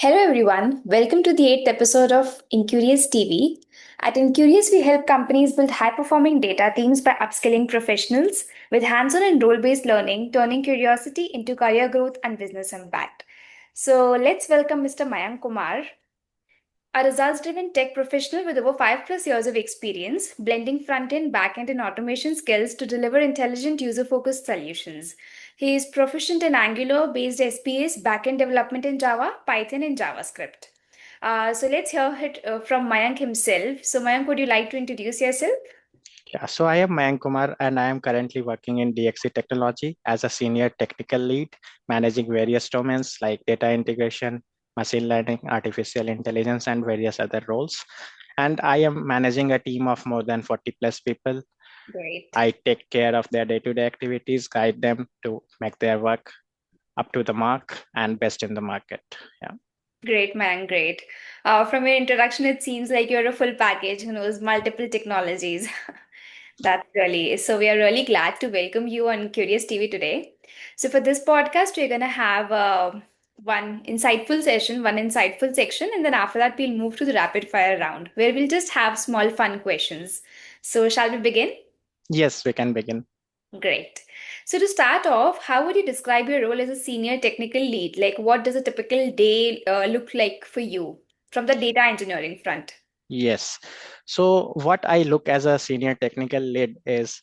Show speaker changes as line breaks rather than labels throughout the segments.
Hello everyone, welcome to the 8th episode of Enqurious TV. At Enqurious, we help companies build high performing data teams by upskilling professionals with hands on and role based learning, turning curiosity into career growth and business impact. So let's welcome Mr. Mayank Kumar, a results driven tech professional with over 5 plus years of experience, blending front end, back end, and automation skills to deliver intelligent, user focused solutions. He is proficient in Angular based SPS, back end development in Java, Python, and JavaScript. So let's hear it from Mayank himself. So, Mayank, would you like to introduce yourself?
Yeah, so I am Mayank Kumar and I am currently working in DXC Technology as a senior technical lead, managing various domains like data integration, machine learning, artificial intelligence, and various other roles. And I am managing a team of more than 40 plus people.
Great.
I take care of their day-to-day activities, guide them to make their work up to the mark and best in the market. Yeah.
Great, man, great. From your introduction, it seems like you're a full package who knows multiple technologies. That's really so. We are really glad to welcome you on Curious TV today. So, for this podcast, we're going to have one insightful section, and then after that, we'll move to the rapid fire round where we'll just have small fun questions. So, shall we begin?
Yes, we can begin.
Great. So to start off, how would you describe your role as a senior technical lead? Like, what does a typical day look like for you from the data engineering front?
Yes. So what I look as a senior technical lead is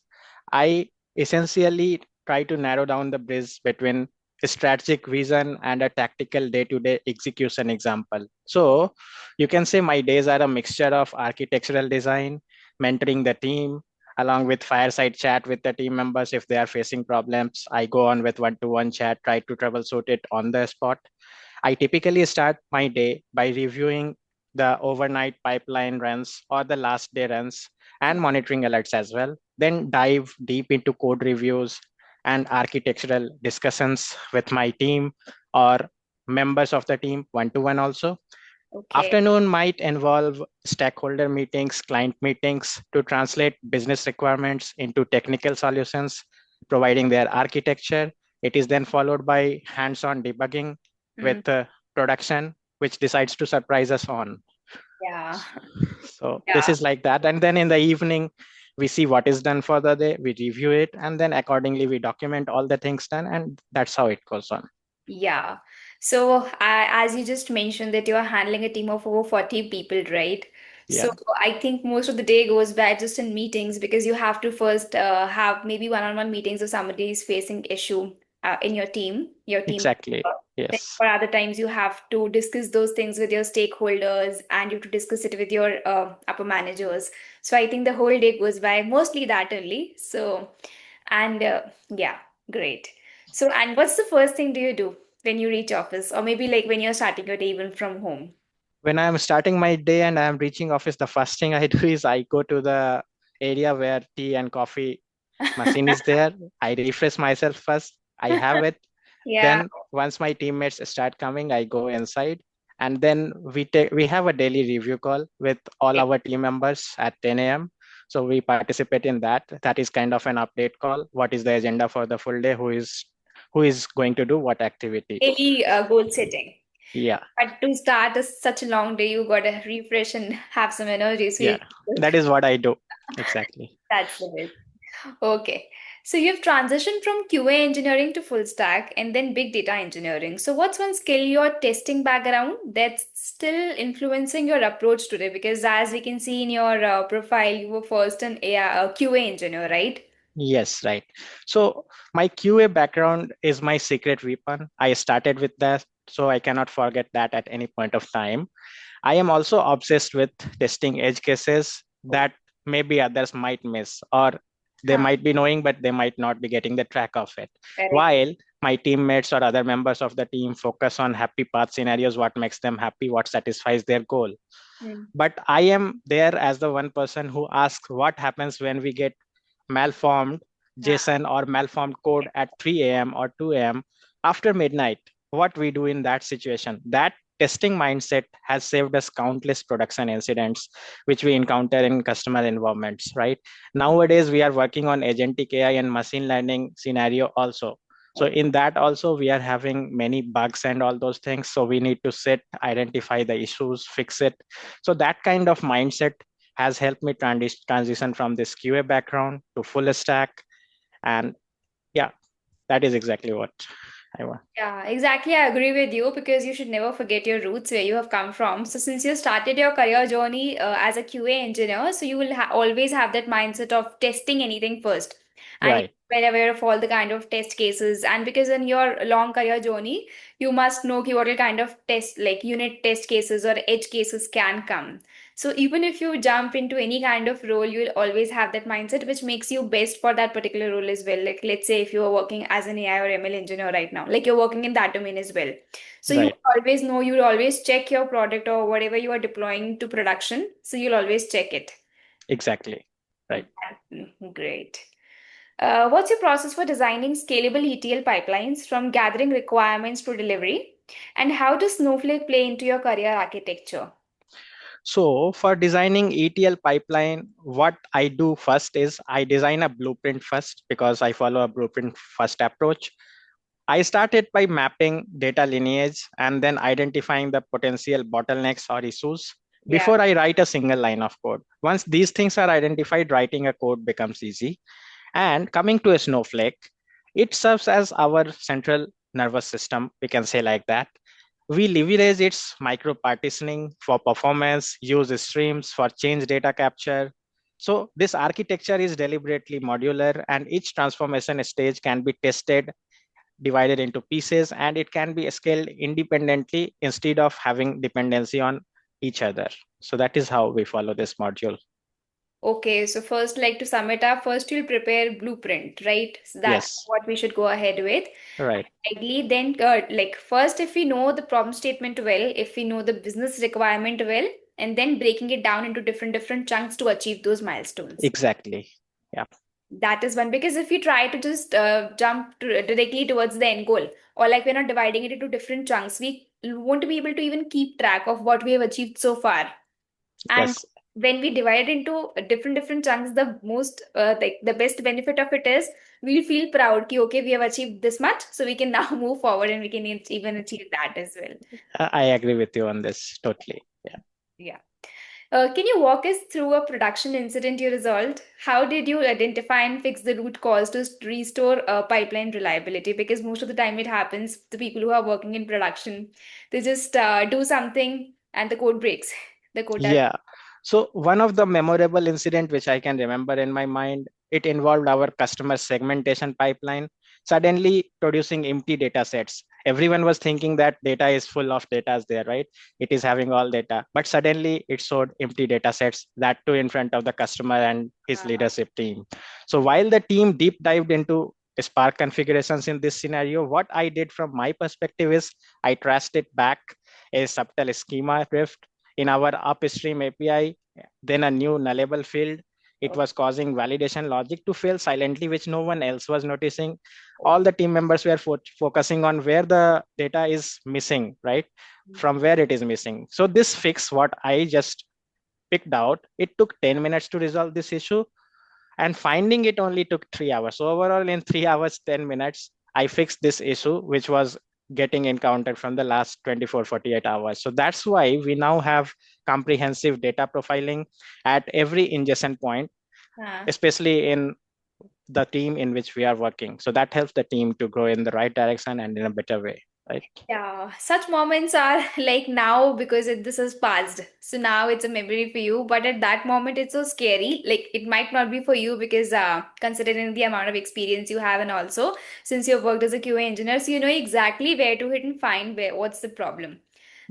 I essentially try to narrow down the bridge between a strategic vision and a tactical day-to-day execution example. So you can say my days are a mixture of architectural design, mentoring the team, along with fireside chat with the team members if they are facing problems. I go on with one-to-one chat, try to troubleshoot it on the spot. I typically start my day by reviewing the overnight pipeline runs or the last day runs and monitoring alerts as well. Then dive deep into code reviews and architectural discussions with my team or members of the team one to one also.
Okay.
Afternoon might involve stakeholder meetings, client meetings to translate business requirements into technical solutions, providing their architecture. It is then followed by hands on debugging
Mm,
with production, which decides to surprise us on.
yeah.
So this
Yeah.
is like that. And then in the evening, we see what is done for the day, we review it, and then accordingly, we document all the things done. And that's how it goes on.
Yeah. So, as you just mentioned that you are handling a team of over 40 people, right? So,
Yeah,
I think most of the day goes by just in meetings because you have to first have maybe one-on-one meetings if somebody is facing issue in your team.
exactly.
Then
Yes.
for other times, you have to discuss those things with your stakeholders and you have to discuss it with your upper managers. So, I think the whole day goes by mostly that only. So, and yeah, great. So, and what's the first thing do you do when you reach office, or maybe like when you're starting your day even from home?
When I'm starting my day and I'm reaching office, the first thing I do is I go to the area where tea and coffee machine is there. I refresh myself first. I have it.
Yeah.
Then once my teammates start coming, I go inside. And then we have a daily review call with all
Okay.
our team members at 10 a.m. So we participate in that. That is kind of an update call. What is the agenda for the full day? Who is going to do what activity?
Daily goal setting.
Yeah,
But to start such a long day, you gotta refresh and have some energy. So
yeah.
you
That is what I do. Exactly.
that's the bit. Okay. So you've transitioned from QA engineering to full stack and then big data engineering. So what's one skill your testing background that's still influencing your approach today? Because as we can see in your profile, you were first an AI, QA engineer, right?
Yes, right. So my QA background is my secret weapon. I started with that, so I cannot forget that at any point of time. I am also obsessed with testing edge cases that maybe others might miss, or they
Huh,
might be knowing, but they might not be getting the track of it.
correct.
While my teammates or other members of the team focus on happy path scenarios, what makes them happy, what satisfies their goal.
Mm.
But I am there as the one person who asks what happens when we get malformed
Huh.
JSON or malformed code at 3 a.m. or 2 a.m. after midnight. What we do in that situation? That testing mindset has saved us countless production incidents which we encounter in customer environments, right? Nowadays, we are working on agentic AI and machine learning scenario also. So in that also we are having many bugs and all those things. So we need to sit, identify the issues, fix it. So that kind of mindset has helped me transition from this QA background to full stack. And yeah, that is exactly what I want.
Yeah, exactly. I agree with you because you should never forget your roots where you have come from. So, since you started your career journey as a QA engineer, so you will always have that mindset of testing anything first, and
Right,
you're well aware of all the kind of test cases. And because in your long career journey, you must know ki what kind of test, like unit test cases or edge cases, can come. So even if you jump into any kind of role, you will always have that mindset, which makes you best for that particular role as well. Like let's say if you are working as an AI or ML engineer right now, like you're working in that domain as well. So you
right,
will always know, you will always check your product or whatever you are deploying to production. So you'll always check it.
exactly. Right.
Great. What's your process for designing scalable ETL pipelines from gathering requirements to delivery? And how does Snowflake play into your career architecture?
So for designing ETL pipeline, what I do first is I design a blueprint first because I follow a blueprint first approach. I started by mapping data lineage and then identifying the potential bottlenecks or issues
Yeah.
before I write a single line of code. Once these things are identified, writing a code becomes easy. And coming to a Snowflake, it serves as our central nervous system, we can say like that. We leverage its micro partitioning for performance, use streams for change data capture. So this architecture is deliberately modular and each transformation stage can be tested, divided into pieces, and it can be scaled independently instead of having dependency on each other. So that is how we follow this module.
Okay, so first, like to sum it up, first you'll prepare blueprint, right? So that's
Yes,
what we should go ahead with.
right,
Ideally, then, like first, if we know the problem statement well, if we know the business requirement well, and then breaking it down into different chunks to achieve those milestones.
exactly. Yeah,
That is one, because if we try to just jump directly towards the end goal, or like we're not dividing it into different chunks, we won't be able to even keep track of what we have achieved so far. And
yes,
when we divide it into different chunks, the most like the best benefit of it is we'll feel proud ki, okay, we have achieved this much, so we can now move forward and we can even achieve that as well.
I agree with you on this totally. Yeah.
Yeah. Can you walk us through a production incident you resolved? How did you identify and fix the root cause to restore pipeline reliability? Because most of the time it happens, the people who are working in production, they just do something and the code breaks. The code does.
Yeah. So one of the memorable incident which I can remember in my mind, it involved our customer segmentation pipeline suddenly producing empty data sets. Everyone was thinking that data is full of data there, right? It is having all data, but suddenly it showed empty data sets, that too in front of the customer and his leadership team. So while the team deep dived into Spark configurations in this scenario, what I did from my perspective is I traced it back a subtle schema drift in our upstream API, then a new nullable field. It was causing validation logic to fail silently, which no one else was noticing. All the team members were focusing on where the data is missing, right? From where it is missing. So this fix, what I just picked out, it took 10 minutes to resolve this issue, and finding it only took 3 hours. So overall, in 3 hours, 10 minutes, I fixed this issue, which was getting encountered from the last 24, 48 hours. So that's why we now have comprehensive data profiling at every ingestion point,
Uh,
especially in the team in which we are working. So that helps the team to grow in the right direction and in a better way, right?
Yeah, such moments are like now because this is past. So now it's a memory for you. But at that moment, it's so scary. Like it might not be for you because considering the amount of experience you have, and also since you've worked as a QA engineer, so you know exactly where to hit and find what's the problem.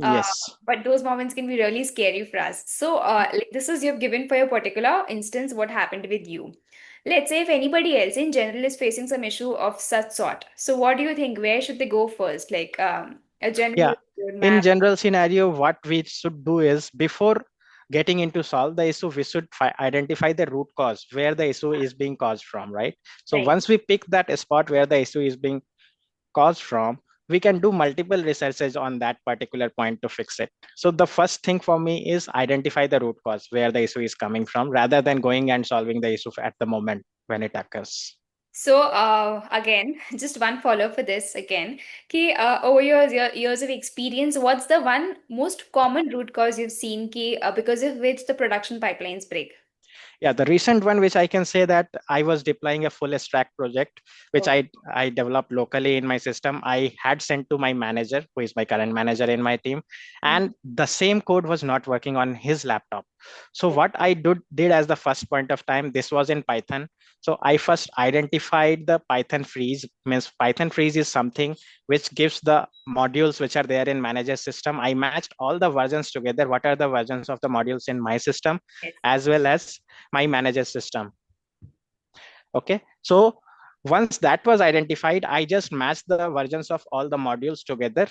Uh,
Yes.
but those moments can be really scary for us. So like this is you've given for your particular instance what happened with you. Let's say if anybody else in general is facing some issue of such sort. So what do you think? Where should they go first? Like a
Yeah.
general
In
roadmap.
general scenario, what we should do is before getting into solve the issue, we should identify the root cause where the issue is being caused from, right? So
Right.
once we pick that spot where the issue is being caused from, we can do multiple researches on that particular point to fix it. So the first thing for me is identify the root cause where the issue is coming from rather than going and solving the issue at the moment when it occurs.
So again, just one follow for this again. Ki, over your years of experience, what's the one most common root cause you've seen ki, because of which the production pipelines break?
Yeah, the recent one, which I can say that I was deploying a full stack project, which
Okay.
I developed locally in my system. I had sent to my manager, who is my current manager in my team,
Mhm.
and the same code was not working on his laptop. So
Okay.
what I did as the first point of time, this was in Python. So I first identified the Python freeze. Means Python freeze is something which gives the modules which are there in manager system. I matched all the versions together. What are the versions of the modules in my system,
Yes.
as well as my manager system. Okay, so once that was identified, I just matched the versions of all the modules together,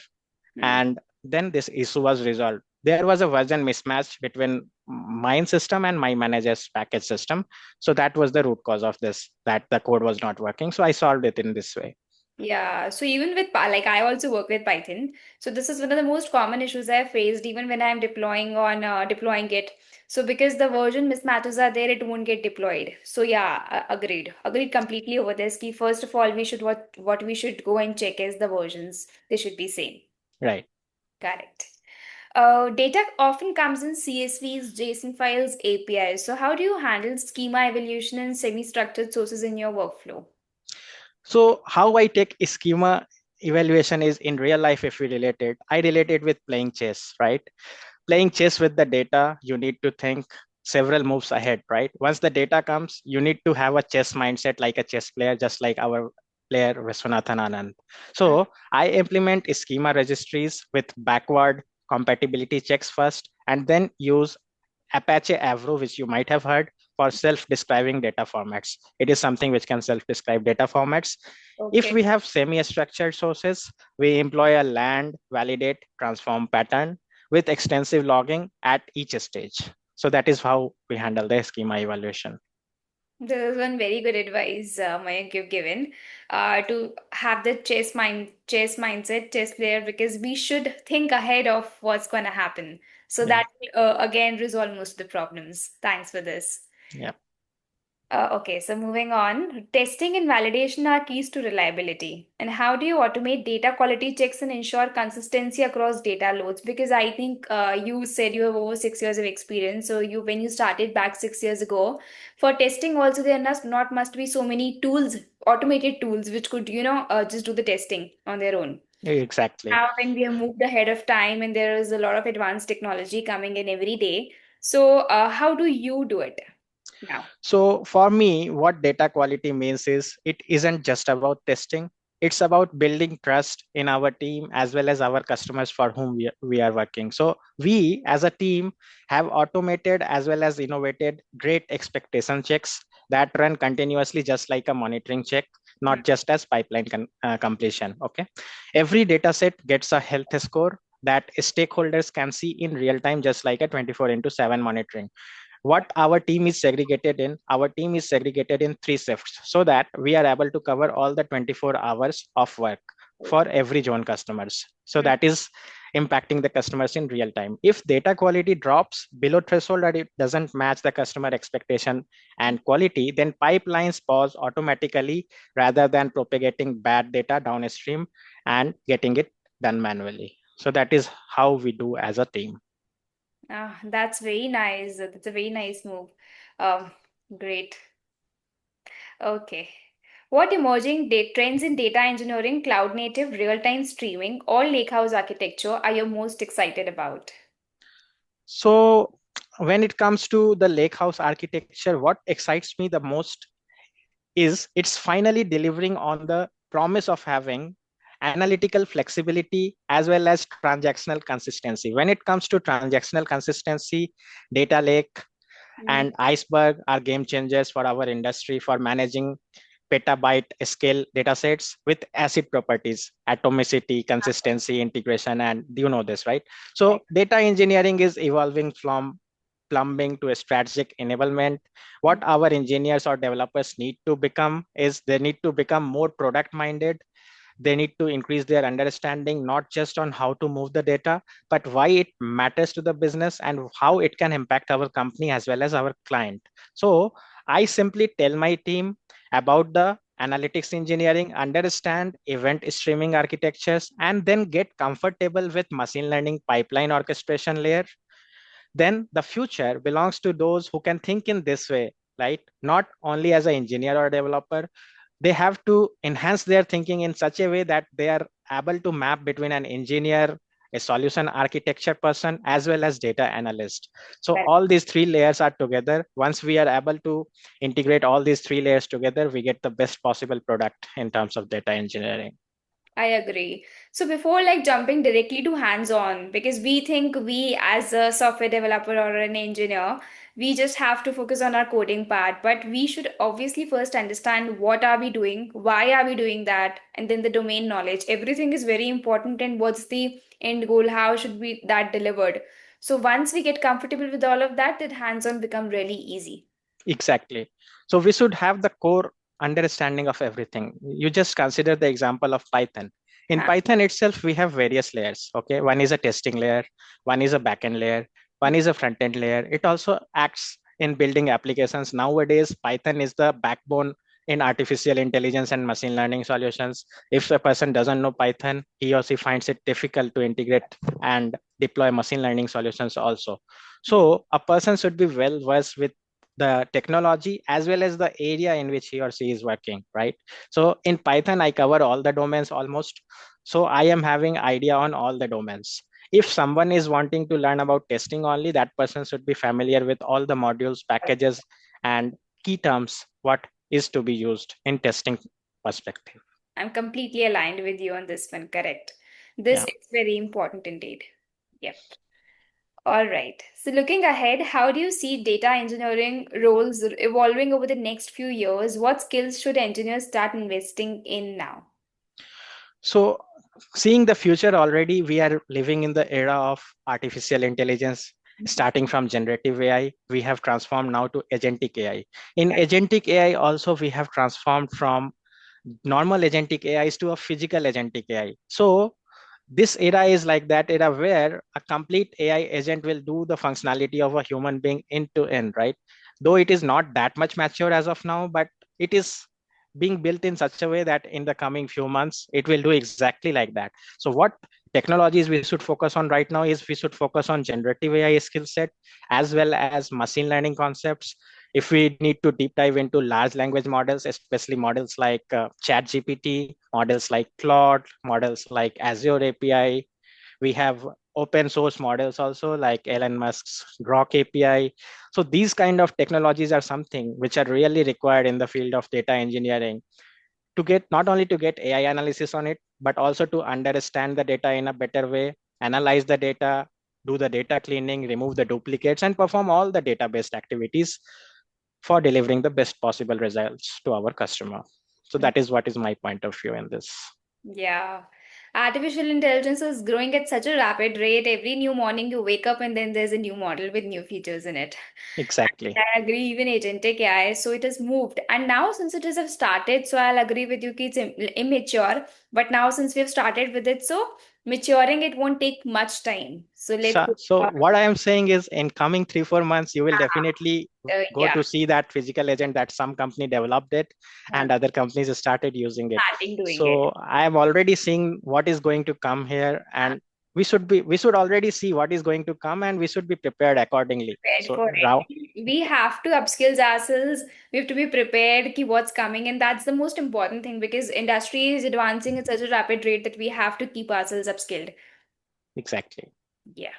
Hmm.
and then this issue was resolved. There was a version mismatch between mine system and my manager's package system. So that was the root cause of this, that the code was not working. So I solved it in this way.
Yeah, so even with like I also work with Python. So this is one of the most common issues I've faced even when I'm deploying it. So because the version mismatches are there, it won't get deployed. So yeah, agreed completely over this. Key first of all, we should what we should go and check is the versions. They should be same.
Right.
Correct. Data often comes in CSVs, JSON files, APIs. So how do you handle schema evolution and semi-structured sources in your workflow?
So how I take schema evaluation is in real life. If we relate it, I relate it with playing chess, right? Playing chess with the data, you need to think several moves ahead, right? Once the data comes, you need to have a chess mindset like a chess player, just like our player Viswanathan Anand.
Uh,
So I implement schema registries with backward compatibility checks first, and then use Apache Avro, which you might have heard, for self-describing data formats. It is something which can self-describe data formats. If
okay.
we have semi-structured sources, we employ a land, validate, transform pattern with extensive logging at each stage. So that is how we handle the schema evaluation.
This is one very good advice, Mayank, you've given, to have the chess mindset, chess player, because we should think ahead of what's going to happen. So
Yeah,
that will again resolve most of the problems. Thanks for this.
yeah.
Okay, so moving on, testing and validation are keys to reliability. And how do you automate data quality checks and ensure consistency across data loads? Because I think you said you have over 6 years of experience. So you, when you started back 6 years ago, for testing also there must be so many tools, automated tools, which could just do the testing on their own.
Exactly.
Now, when we have moved ahead of time and there is a lot of advanced technology coming in every day, so how do you do it now?
So for me, what data quality means is it isn't just about testing. It's about building trust in our team as well as our customers for whom we are working. So we as a team have automated as well as innovated great expectation checks that run continuously, just like a monitoring check, not just as pipeline completion. Okay. Every data set gets a health score that stakeholders can see in real time, just like a 24 into 7 monitoring. What our team is segregated in 3 shifts so that we are able to cover all the 24 hours of work for every zone customers. So
Hmm.
that is impacting the customers in real time. If data quality drops below threshold, or it doesn't match the customer expectation and quality, then pipelines pause automatically rather than propagating bad data downstream and getting it done manually. So that is how we do as a team.
Ah, that's very nice. That's a very nice move. Um, Great. Okay. What emerging trends in data engineering, cloud native, real-time streaming, or lakehouse architecture are you most excited about?
So when it comes to the lakehouse architecture, what excites me the most is it's finally delivering on the promise of having analytical flexibility as well as transactional consistency. When it comes to transactional consistency, data lake
Mm.
and iceberg are game changers for our industry for managing petabyte scale data sets with acid properties, atomicity, consistency, integration, and you know this, right?
Right.
So data engineering is evolving from plumbing to a strategic enablement. What our engineers or developers need to become is they need to become more product minded. They need to increase their understanding not just on how to move the data, but why it matters to the business and how it can impact our company as well as our client. So I simply tell my team about the analytics engineering, understand event streaming architectures, and then get comfortable with machine learning pipeline orchestration layer, then the future belongs to those who can think in this way, right? Not only as an engineer or developer, they have to enhance their thinking in such a way that they are able to map between an engineer, a solution architecture person, as well as data analyst. So all these three layers are together. Once we are able to integrate all these three layers together, we get the best possible product in terms of data engineering.
I agree. So before like jumping directly to hands-on, because we think we as a software developer or an engineer, we just have to focus on our coding part, but we should obviously first understand what are we doing, why are we doing that, and then the domain knowledge. Everything is very important and what's the end goal, how should be that delivered. So once we get comfortable with all of that, then hands-on become really easy.
Exactly. So we should have the core understanding of everything. You just consider the example of Python. In
Huh.
Python itself, we have various layers. Okay, one is a testing layer, one is a backend layer, one is a front end layer. It also acts in building applications. Nowadays, Python is the backbone in artificial intelligence and machine learning solutions. If a person doesn't know Python, he or she finds it difficult to integrate and deploy machine learning solutions also. So a person should be well versed with the technology as well as the area in which he or she is working, right? So in Python, I cover all the domains almost. So I am having idea on all the domains. If someone is wanting to learn about testing only, that person should be familiar with all the modules, packages, and key terms, what is to be used in testing perspective.
I'm completely aligned with you on this one, correct. This
Yeah.
is very important indeed. Yep. All right. So looking ahead, how do you see data engineering roles evolving over the next few years? What skills should engineers start investing in now?
So seeing the future already, we are living in the era of artificial intelligence. Starting from generative AI, we have transformed now to agentic AI. In agentic AI, also we have transformed from normal agentic AIs to a physical agentic AI. So this era is like that era where a complete AI agent will do the functionality of a human being end to end, right? Though it is not that much mature as of now, but it is being built in such a way that in the coming few months, it will do exactly like that. So what technologies we should focus on right now is we should focus on generative AI skill set as well as machine learning concepts. If we need to deep dive into large language models, especially models like chat gpt, models like claude, models like azure api, we have open source models also like elon musk's grok api. So these kind of technologies are something which are really required in the field of data engineering to get not only to get ai analysis on it, but also to understand the data in a better way, analyze the data, do the data cleaning, remove the duplicates, and perform all the database activities for delivering the best possible results to our customer. So that is what is my point of view in this.
Yeah. Artificial intelligence is growing at such a rapid rate. Every new morning you wake up and then there's a new model with new features in it.
Exactly.
I agree, even agentic AI, so it has moved. And now since it has have started, so I'll agree with you, ki it's immature. But now since we have started with it, so maturing it won't take much time. So let's
So,
go.
so what I am saying is in coming 3 4 months, you will definitely go
Yeah,
to see that physical agent that some company developed it
uh,
and other companies started using it.
starting doing it.
So I am already seeing what is going to come here, and we should already see what is going to come and we should be prepared accordingly.
Prepared
So
for
now,
it. We have to upskill ourselves. We have to be prepared ki what's coming, and that's the most important thing because industry is advancing at such a rapid rate that we have to keep ourselves upskilled.
exactly.
Yeah.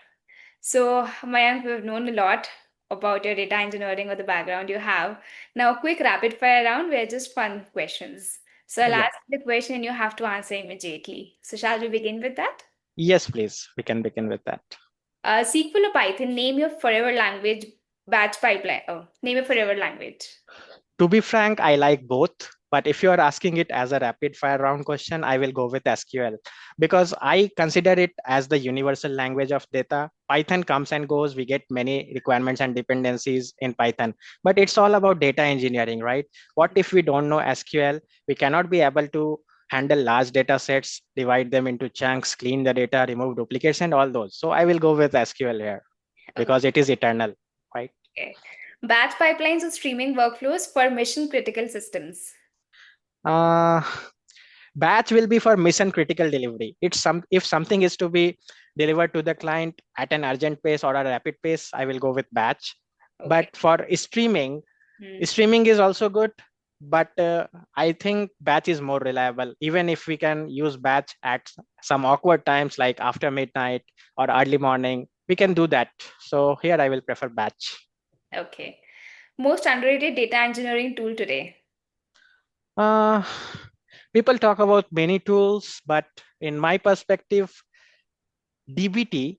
So, Mayank, we've known a lot about your data engineering or the background you have. Now, a quick rapid fire round where just fun questions. So, I'll
Yeah.
ask the question and you have to answer immediately. So, shall we begin with that?
Yes, please. We can begin with that.
SQL or Python, name your forever language batch pipeline. Oh, name your forever language.
To be frank, I like both. But if you are asking it as a rapid fire round question, I will go with SQL because I consider it as the universal language of data. Python comes and goes. We get many requirements and dependencies in Python, but it's all about data engineering, right? What if we don't know SQL? We cannot be able to handle large data sets, divide them into chunks, clean the data, remove duplicates, and all those. So I will go with SQL here because it is eternal, right?
Okay. Batch pipelines or streaming workflows for mission critical systems.
Uh, Batch will be for mission critical delivery. It's some if something is to be delivered to the client at an urgent pace or a rapid pace, I will go with batch. But
Okay.
for streaming,
Hmm.
streaming is also good, but I think batch is more reliable. Even if we can use batch at some awkward times like after midnight or early morning, we can do that. So here I will prefer batch.
Okay. Most underrated data engineering tool today.
Uh, People talk about many tools, but in my perspective, DBT,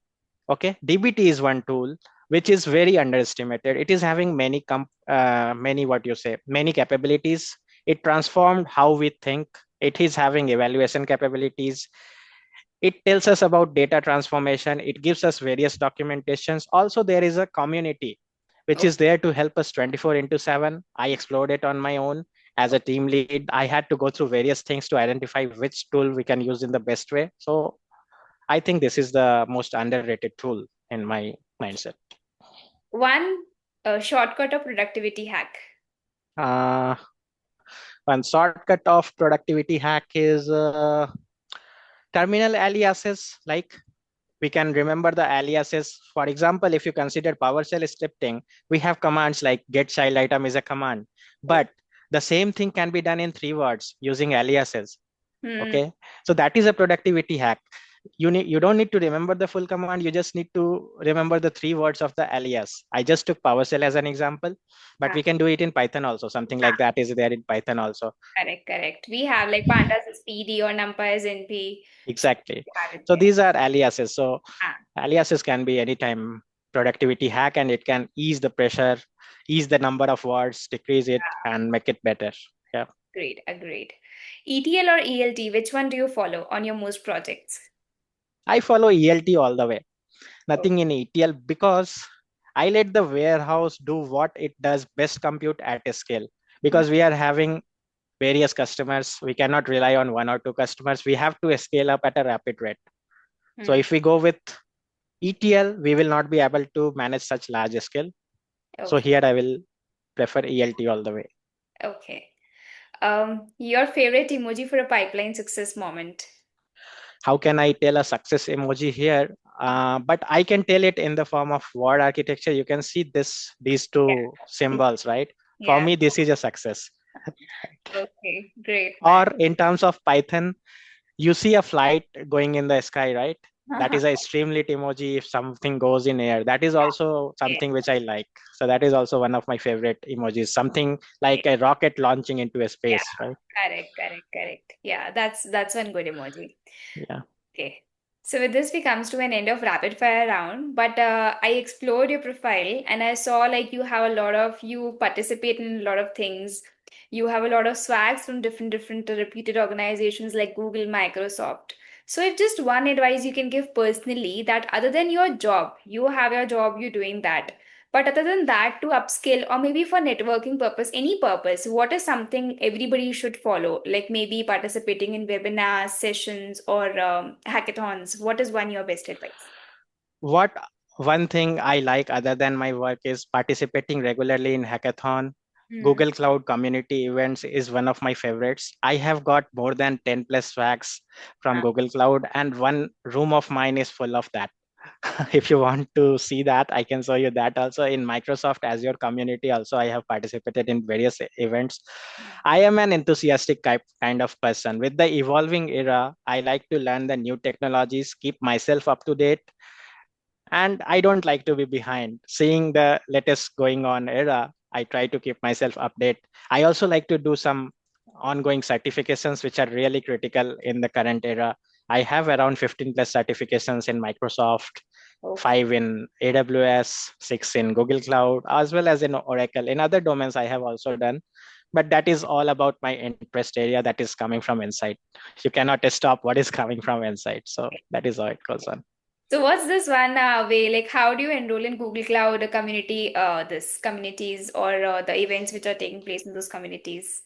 okay, DBT is one tool which is very underestimated. It is having many what you say, many capabilities. It transformed how we think. It is having evaluation capabilities. It tells us about data transformation. It gives us various documentations. Also, there is a community which
Oh,
is there to help us 24 into 7. I explored it on my own as a team lead. I had to go through various things to identify which tool we can use in the best way. So I think this is the most underrated tool in my
okay.
mindset.
One shortcut or productivity hack.
Uh, One shortcut of productivity hack is terminal aliases. Like we can remember the aliases. For example, if you consider PowerShell scripting, we have commands like get child item is a command,
Oh.
but the same thing can be done in 3 words using aliases.
Hmm.
Okay, so that is a productivity hack. You don't need to remember the full command, you just need to remember the 3 words of the alias. I just took PowerShell as an example, but
Ah,
we can do it in Python also. Something like that is there in Python also.
correct, correct. We have like pandas is PD or numpy is NP. So
Exactly.
we have it
So
there.
these are aliases. So
Ah,
aliases can be anytime productivity hack, and it can ease the pressure, ease the number of words, decrease it, and make it better. Yeah.
great, agreed. ETL or ELT, which one do you follow on your most projects?
I follow ELT all the way.
Oh.
Nothing in ETL because I let the warehouse do what it does best, compute at a scale. Because we are having various customers, we cannot rely on one or two customers. We have to scale up at a rapid rate. So
Hmm.
if we go with ETL, we will not be able to manage such large scale. So
Okay,
here I will prefer ELT all the way.
okay. Your favorite emoji for a pipeline success moment?
How can I tell a success emoji here? But I can tell it in the form of word architecture. You can see these two
Yeah.
symbols, right? For
Yeah.
me, this is a success.
Okay, great, man.
Or in terms of Python, you see a flight going in the sky, right? That is a streamlit emoji. If something goes in air, that is also
Yeah.
something which I like. So that is also one of my favorite emojis. Something like a rocket launching into a
Yeah,
space, right?
correct, correct, correct. Yeah, that's one good emoji.
Yeah.
Okay. So with this, we comes to an end of rapid fire round. But I explored your profile and I saw like you participate in a lot of things. You have a lot of swags from different reputed organizations like Google, Microsoft. So if just one advice you can give personally that other than your job, you have your job, you're doing that. But other than that, to upskill or maybe for networking purpose, any purpose, what is something everybody should follow? Like maybe participating in webinars, sessions, or hackathons. What is one your best advice?
What one thing I like other than my work is participating regularly in hackathon.
Hmm.
Google Cloud community events is one of my favorites. I have got more than 10 plus swags from
Ah,
Google Cloud, and one room of mine is full of that. If you want to see that, I can show you that also. In Microsoft Azure community also, I have participated in various events. I am an enthusiastic kind of person. With the evolving era, I like to learn the new technologies, keep myself up to date, and I don't like to be behind. Seeing the latest going on era, I try to keep myself update. I also like to do some ongoing certifications which are really critical in the current era. I have around 15 plus certifications in Microsoft,
okay.
5 in AWS, 6 in Google Cloud, as well as in Oracle. In other domains I have also done, but that is all about my interest area, that is coming from inside. You cannot stop what is coming from inside, so that is how it goes on.
So what's this one way? Like, how do you enroll in Google Cloud community, this communities or the events which are taking place in those communities?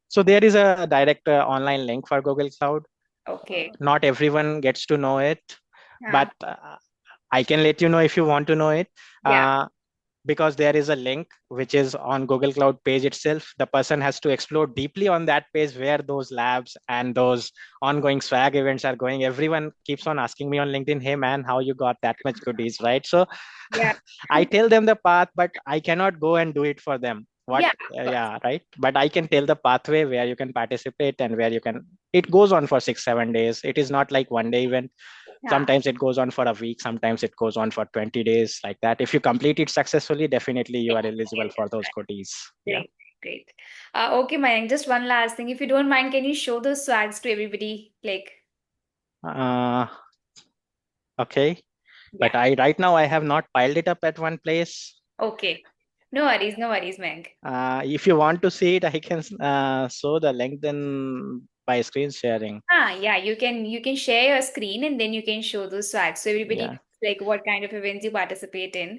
So there is a direct online link for Google Cloud.
Okay.
Not everyone gets to know it,
Yeah.
but I can let you know if you want to know it.
Yeah.
Uh, because there is a link which is on Google Cloud page itself. The person has to explore deeply on that page where those labs and those ongoing swag events are going. Everyone keeps on asking me on LinkedIn, hey man, how you got that much goodies, right? So
Yeah.
I tell them the path, but I cannot go and do it for them. What?
Yeah, of course.
Yeah, right. But I can tell the pathway where you can participate and where you can. It goes on for 6 7 days. It is not like one day event.
Yeah.
Sometimes it goes on for a week. Sometimes it goes on for 20 days, like that. If you complete it successfully, definitely you are eligible for those goodies. Yeah.
Great, great. Okay, Mayank, just one last thing. If you don't mind, can you show those swags to everybody? Like,
Uh, okay. But
yeah.
I right now I have not piled it up at one place.
Okay. No worries, Mayank.
If you want to see it, I can show the link then by screen sharing.
Yeah, you can share your screen and then you can show those swags so everybody
Yeah.
knows like what kind of events you participate in.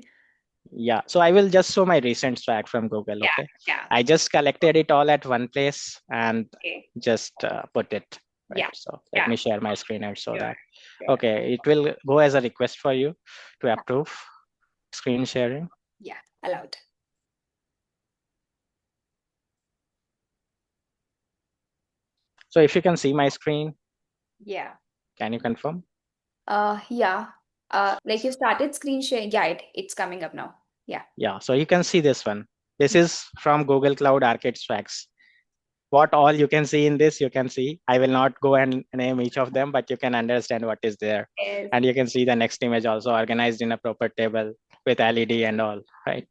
Yeah. So I will just show my recent swag from Google.
Yeah,
Okay.
yeah.
I just collected it all at one place and
Okay.
just put it. Right.
Yeah,
So let
yeah.
me share my screen and show
Sure,
that.
sure.
Okay. It will go as a request for you to approve screen sharing.
Yeah, allowed.
So if you can see my screen,
Yeah.
can you confirm?
Yeah. Like you started screen sharing. Yeah, it's coming up now. Yeah.
Yeah. So you can see this one. This
Yeah.
is from Google Cloud Arcade Swags. What all you can see in this, you can see. I will not go and name each of them, but you can understand what is there.
Yes.
And you can see the next image also organized in a proper table with LED and all, right?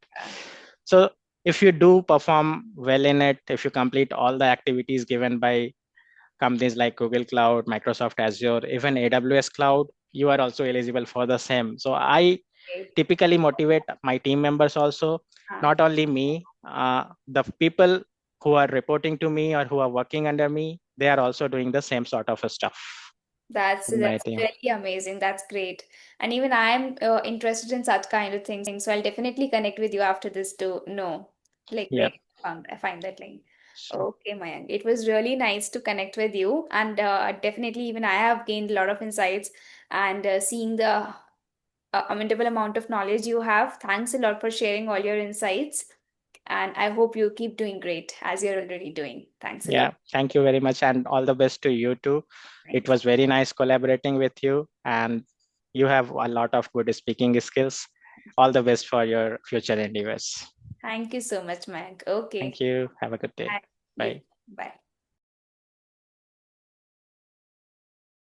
So if you do perform well in it, if you complete all the activities given by companies like Google Cloud, Microsoft Azure, even AWS Cloud, you are also eligible for the same. So I
Okay.
typically motivate my team members also,
Uh,
not only me, the people who are reporting to me or who are working under me, they are also doing the same sort of a stuff
That's
in my
that's
team.
really amazing. That's great. And even I'm interested in such kind of things, so I'll definitely connect with you after this to know like where
Yeah,
I find that link.
sure.
Okay, Mayank. It was really nice to connect with you, and definitely even I have gained a lot of insights and seeing the commendable amount of knowledge you have. Thanks a lot for sharing all your insights, and I hope you keep doing great as you're already doing. Thanks a lot.
Yeah, thank you very much, and all the best to you too. It
Thank you.
was very nice collaborating with you, and you have a lot of good speaking skills. All the best for your future endeavors.
Thank you so much, Mayank.
Thank
Okay.
you. Have a good day.
Bye. You.
Bye.
Bye.